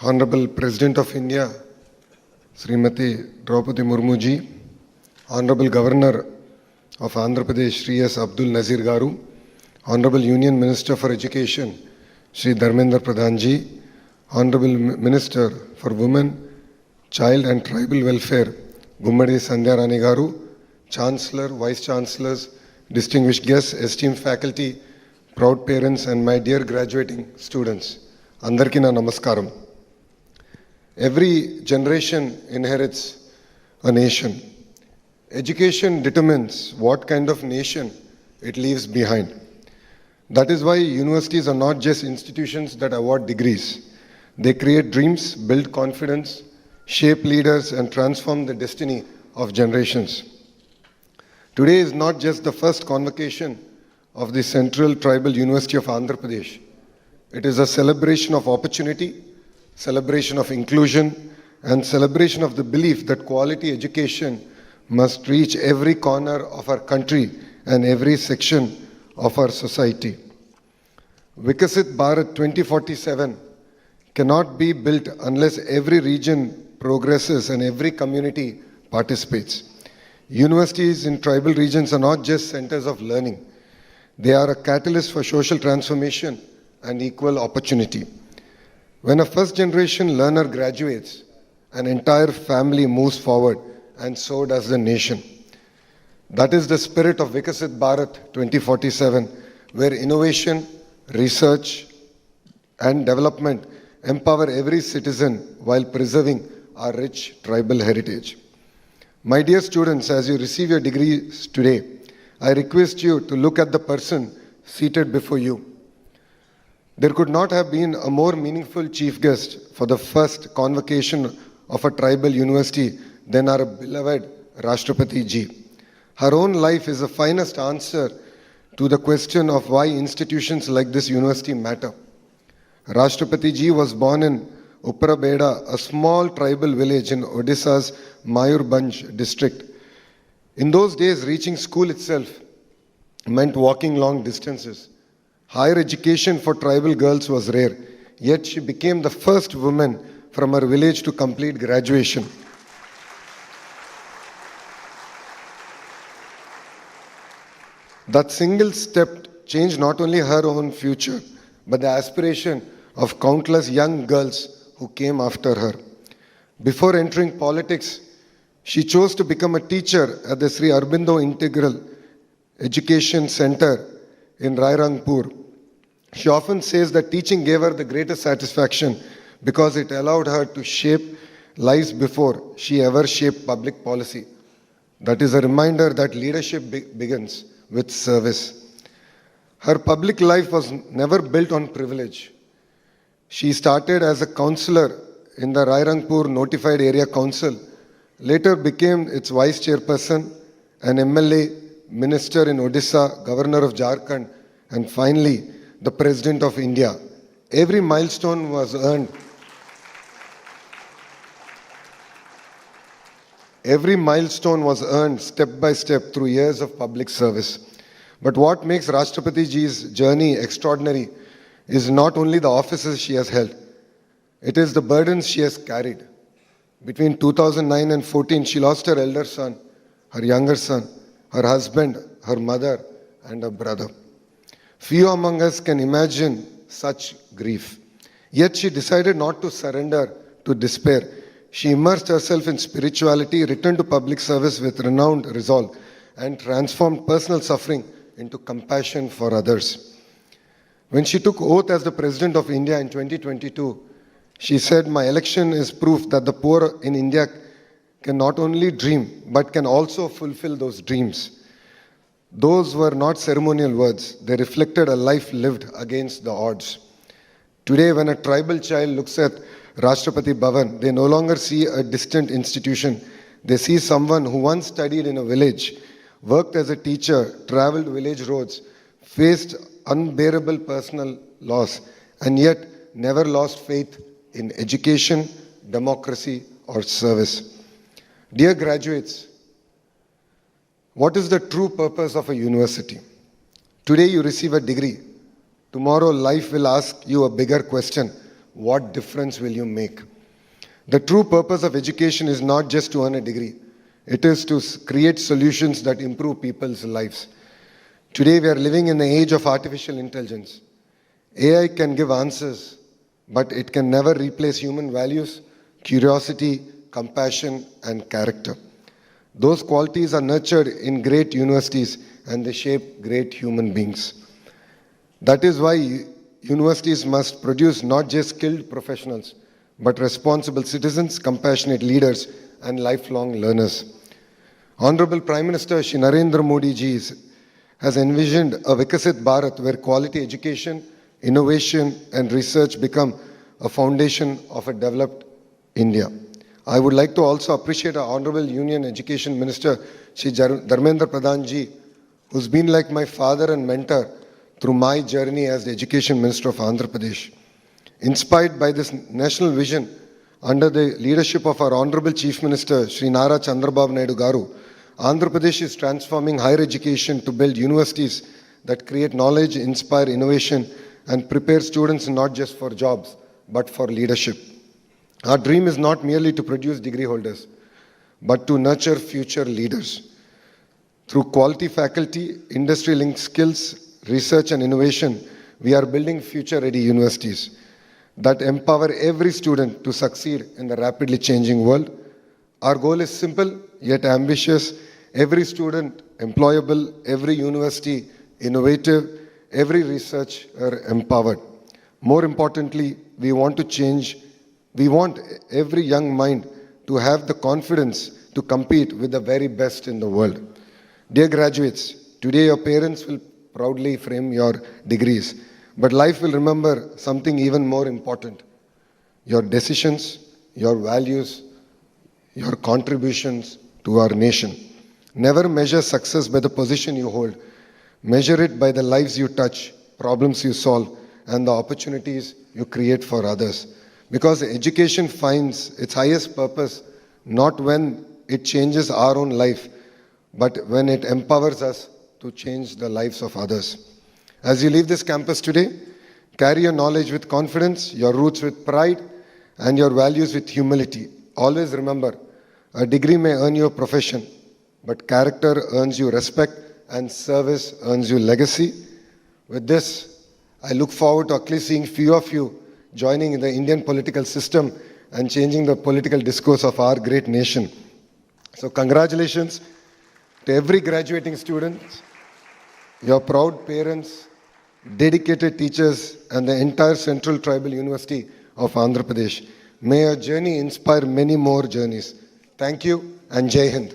Honorable President of India, Srimati Droupadi Murmu ji, Honorable Governor of Andhra Pradesh, Shri S. Abdul Nazir Garu, Honorable Union Minister for Education, Shri Dharmendra Pradhan ji, Honorable Minister for Women, Child and Tribal Welfare, Gummadi Sandhya Rani Garu, Chancellor, Vice Chancellors, distinguished guests, esteemed faculty, proud parents and my dear graduating students. Andarki na namaskaram. Every generation inherits a nation. Education determines what kind of nation it leaves behind. That is why universities are not just institutions that award degrees. They create dreams, build confidence, shape leaders, and transform the destiny of generations. Today is not just the first convocation of the Central Tribal University of Andhra Pradesh. It is a celebration of opportunity, celebration of inclusion, and celebration of the belief that quality education must reach every corner of our country and every section of our society. Vikasit Bharat 2047 cannot be built unless every region progresses and every community participates. Universities in tribal regions are not just centers of learning. They are a catalyst for social transformation and equal opportunity. When a first-generation learner graduates, an entire family moves forward, and so does the nation. That is the spirit of Vikasit Bharat 2047, where innovation, research, and development empower every citizen while preserving our rich tribal heritage. My dear students, as you receive your degrees today, I request you to look at the person seated before you. There could not have been a more meaningful chief guest for the first convocation of a tribal university than our beloved Rashtrapati ji. Her own life is the finest answer to the question of why institutions like this university matter. Rashtrapati ji was born in Upparabeda, a small tribal village in Odisha's Mayurbhanj district. In those days, reaching school itself meant walking long distances. Higher education for tribal girls was rare, yet she became the first woman from her village to complete graduation. That single step changed not only her own future, but the aspiration of countless young girls who came after her. Before entering politics, she chose to become a teacher at the Sri Aurobindo Integral Education Center in Rairangpur. She often says that teaching gave her the greatest satisfaction because it allowed her to shape lives before she ever shaped public policy. That is a reminder that leadership begins with service. Her public life was never built on privilege. She started as a councillor in the Rairangpur Notified Area Council, later became its vice chairperson, an MLA, minister in Odisha, governor of Jharkhand, and finally the President of India. Every milestone was earned. Every milestone was earned step by step through years of public service. But what makes Rashtrapati ji's journey extraordinary is not only the offices she has held, it is the burdens she has carried. Between 2009 and 14, she lost her elder son, her younger son, her husband, her mother, and her brother. Few among us can imagine such grief. Yet she decided not to surrender to despair. She immersed herself in spirituality, returned to public service with renowned resolve, and transformed personal suffering into compassion for others. When she took oath as the President of India in 2022, she said, "My election is proof that the poor in India can not only dream, but can also fulfill those dreams." Those were not ceremonial words. They reflected a life lived against the odds. Today, when a tribal child looks at Rashtrapati Bhavan, they no longer see a distant institution. They see someone who once studied in a village, worked as a teacher, traveled village roads, faced unbearable personal loss, and yet never lost faith in education, democracy, or service. Dear graduates, what is the true purpose of a university? Today you receive a degree. Tomorrow life will ask you a bigger question. what difference will you make? The true purpose of education is not just to earn a degree. It is to create solutions that improve people's lives. Today we are living in the age of artificial intelligence. AI can give answers, but it can never replace human values, curiosity, compassion, and character. Those qualities are nurtured in great universities and they shape great human beings. That is why universities must produce not just skilled professionals, but responsible citizens, compassionate leaders, and lifelong learners. Honorable Prime Minister Shri Narendra Modi ji has envisioned a Vikasit Bharat where quality education, innovation, and research become a foundation of a developed India. I would like to also appreciate our Honorable Union Education Minister Shri Dharmendra Pradhan ji, who's been like my father and mentor through my journey as the Education Minister of Andhra Pradesh. Inspired by this national vision, under the leadership of our Honorable Chief Minister Shri Nara Chandrababu Naidu Garu, Andhra Pradesh is transforming higher education to build universities that create knowledge, inspire innovation, and prepare students not just for jobs, but for leadership. Our dream is not merely to produce degree holders, but to nurture future leaders. Through quality faculty, industry-linked skills, research and innovation, we are building future-ready universities that empower every student to succeed in the rapidly changing world. Our goal is simple yet ambitious. Every student employable, every university innovative, every researcher empowered. More importantly, we want every young mind to have the confidence to compete with the very best in the world. Dear graduates, today your parents will proudly frame your degrees, but life will remember something even more important: your decisions, your values, your contributions to our nation. Never measure success by the position you hold. Measure it by the lives you touch, problems you solve, and the opportunities you create for others. Because education finds its highest purpose not when it changes our own life, but when it empowers us to change the lives of others. As you leave this campus today, carry your knowledge with confidence, your roots with pride, and your values with humility. Always remember, a degree may earn you a profession, but character earns you respect and service earns you legacy. With this, I look forward to at least seeing few of you joining in the Indian political system and changing the political discourse of our great nation. So congratulations to every graduating student, your proud parents, dedicated teachers, and the entire Central Tribal University of Andhra Pradesh. May your journey inspire many more journeys. Thank you and Jai Hind.